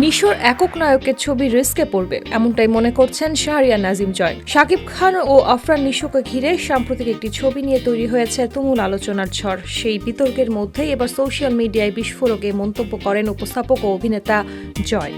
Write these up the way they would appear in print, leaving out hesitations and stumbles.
নিশোর একক নায়কের ছবি রিস্কে পড়বে, এমনটাই মনে করছেন শাহরিয়ার নাজিম জয়। শাকিব খান ও আফরান নিশোকে ঘিরে সাম্প্রতিক একটি ছবি নিয়ে তৈরি হয়েছে তুমুল আলোচনার ঝড়। সেই বিতর্কের মধ্যেই এবার সোশ্যাল মিডিয়ায় বিস্ফোরকে মন্তব্য করেন উপস্থাপক ও অভিনেতা জয়।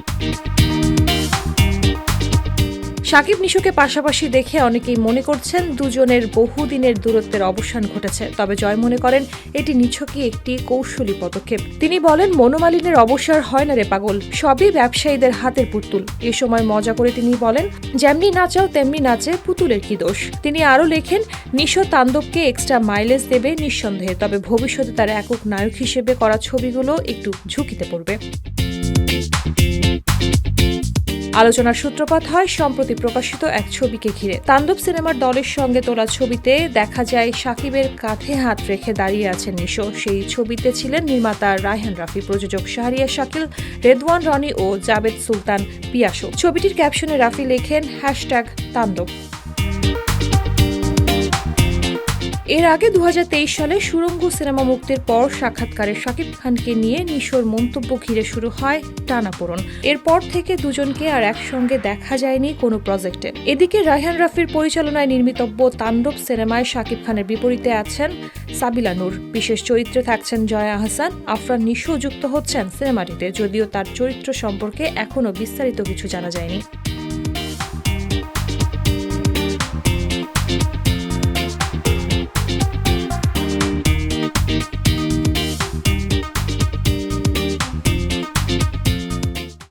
শাকিব নিশোকে পাশাপাশি দেখে অনেকেই মনে করছেন দুজনের বহুদিনের দূরত্বের অবসান ঘটেছে। তবে জয় মনে করেন এটি নিছকই একটি কৌশলী পদক্ষেপ। তিনি বলেন, মনোমালিন্যের অবসর হয় না রে পাগল, সবই ব্যবসায়ীদের হাতের পুতুল। এ সময় মজা করে তিনি বলেন, যেমনি নাচাও তেমনি নাচে, পুতুলের কি দোষ। তিনি আরও লেখেন, নিশো তাণ্ডবকে এক্সট্রা মাইলেজ দেবে নিঃসন্দেহে, তবে ভবিষ্যতে তার একক নায়ক হিসেবে করা ছবিগুলো একটু ঝুঁকিতে পড়বে। আলোচনার সূত্রপাত হয় সম্প্রতি প্রকাশিত এক ছবিকে ঘিরে। তাণ্ডব সিনেমার দলের সঙ্গে তোলা ছবিতে দেখা যায় শাকিবের কাঁধে হাত রেখে দাঁড়িয়ে আছেন নিশো। সেই ছবিতে ছিলেন নির্মাতা রায়হান রাফি, প্রযোজক শাহরিয়ার শাকিল, রেদওয়ান রনি ও জাবেদ সুলতান পিয়াসো। ছবিটির ক্যাপশনে রাফি লেখেন #তাণ্ডব। এর আগে 2023 সালে সুড়ঙ্গ সিনেমা মুক্তির পর সাক্ষাৎকারে শাকিব খানকে নিয়ে নিশোর মন্তব্য ঘিরে শুরু হয় টানাপোড়েন। এরপর থেকে দুজনকে আর একসঙ্গে দেখা যায়নি কোনো প্রজেক্টে। এদিকে রায়হান রাফির পরিচালনায় নির্মিতব্য তাণ্ডব সিনেমায় শাকিব খানের বিপরীতে আছেন সাবিলা নূর। বিশেষ চরিত্রে থাকছেন জয়া আহসান। আফরান নিশো যুক্ত হচ্ছেন সিনেমাটিতে, যদিও তার চরিত্র সম্পর্কে এখনও বিস্তারিত কিছু জানা যায়নি।